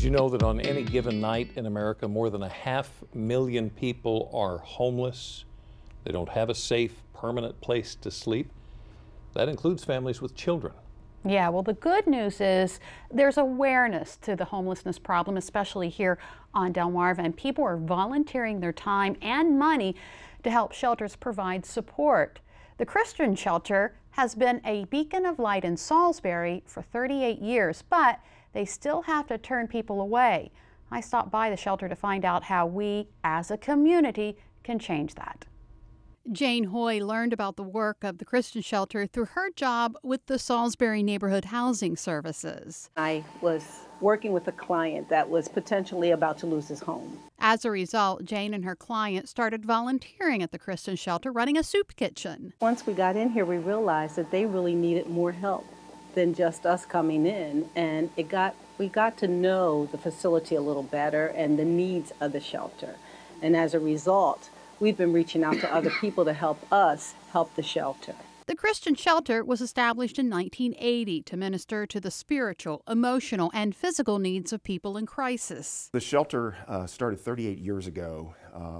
you know that on any given night in America, more than 500,000 people are homeless? They don't have a safe, permanent place to sleep. That includes families with children. Yeah, well, the good news is there's awareness to the homelessness problem, especially here on Delmarva, and people are volunteering their time and money to help shelters provide support. The Christian Shelter has been a beacon of light in Salisbury for 38 years, but they still have to turn people away. I stopped by the shelter to find out how we, as a community, can change that. Jane Hoy learned about the work of the Christian Shelter through her job with the Salisbury Neighborhood Housing Services. I was working with a client that was potentially about to lose his home. As a result, Jane and her client started volunteering at the Christian Shelter, running a soup kitchen. Once we got in here, we realized that they really needed more help than just us coming in, and we got to know the facility a little better and the needs of the shelter. And as a result, we've been reaching out to other people to help us help the shelter. The Christian Shelter was established in 1980 to minister to the spiritual, emotional, and physical needs of people in crisis. The shelter started 38 years ago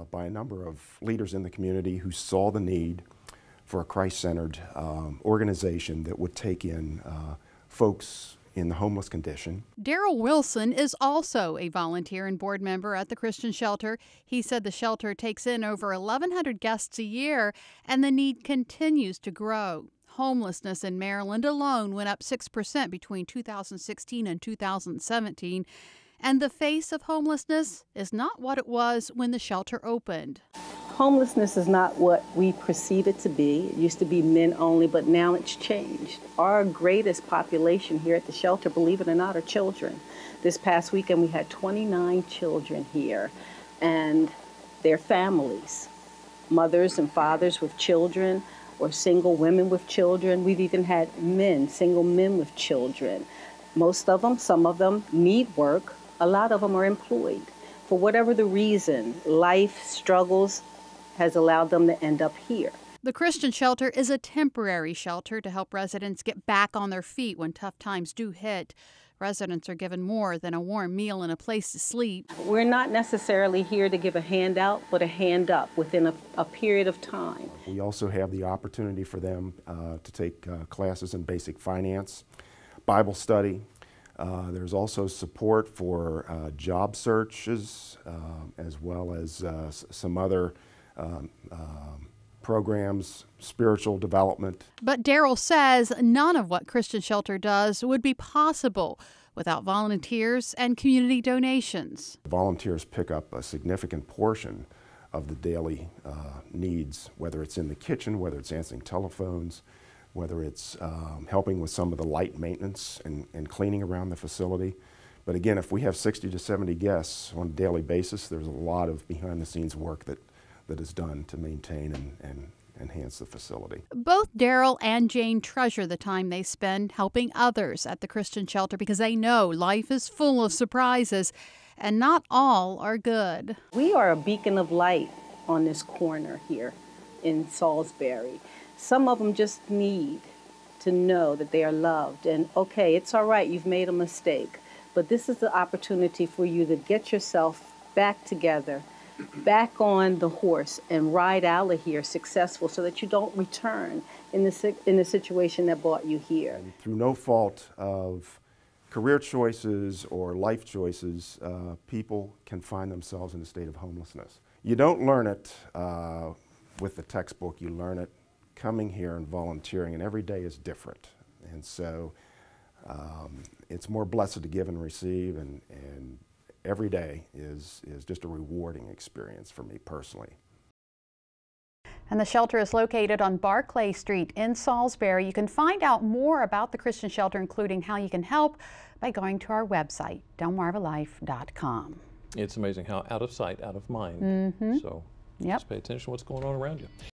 by a number of leaders in the community who saw the need for a Christ-centered organization that would take in folks in the homeless condition. Daryl Wilson is also a volunteer and board member at the Christian Shelter. He said the shelter takes in over 1,100 guests a year, and the need continues to grow. Homelessness in Maryland alone went up 6% between 2016 and 2017, and the face of homelessness is not what it was when the shelter opened. Homelessness is not what we perceive it to be. It used to be men only, but now it's changed. Our greatest population here at the shelter, believe it or not, are children. This past weekend we had 29 children here, and their families, mothers and fathers with children, or single women with children. We've even had men, single men with children. Most of them, some of them need work. A lot of them are employed. For whatever the reason, life struggles has allowed them to end up here. The Christian Shelter is a temporary shelter to help residents get back on their feet when tough times do hit. Residents are given more than a warm meal and a place to sleep. We're not necessarily here to give a handout, but a hand up within a period of time. We also have the opportunity for them to take classes in basic finance, Bible study. There's also support for job searches, as well as some other programs, spiritual development. But Daryl says none of what Christian Shelter does would be possible without volunteers and community donations. Volunteers pick up a significant portion of the daily needs, whether it's in the kitchen, whether it's answering telephones, whether it's helping with some of the light maintenance and cleaning around the facility. But again, if we have 60 to 70 guests on a daily basis, there's a lot of behind-the-scenes work that is done to maintain and enhance the facility. Both Daryl and Jane treasure the time they spend helping others at the Christian Shelter because they know life is full of surprises and not all are good. We are a beacon of light on this corner here in Salisbury. Some of them just need to know that they are loved and okay, it's all right, you've made a mistake, but this is the opportunity for you to get yourself back together, back on the horse and ride out of here successful so that you don't return in the situation that brought you here. And through no fault of career choices or life choices, people can find themselves in a state of homelessness. You don't learn it with the textbook, you learn it coming here and volunteering, and every day is different. And so it's more blessed to give and receive, and every day is just a rewarding experience for me personally. And the shelter is located on Barclay Street in Salisbury. You can find out more about the Christian Shelter, including how you can help, by going to our website, delmarvalife.com. It's amazing how out of sight, out of mind. So just pay attention to what's going on around you.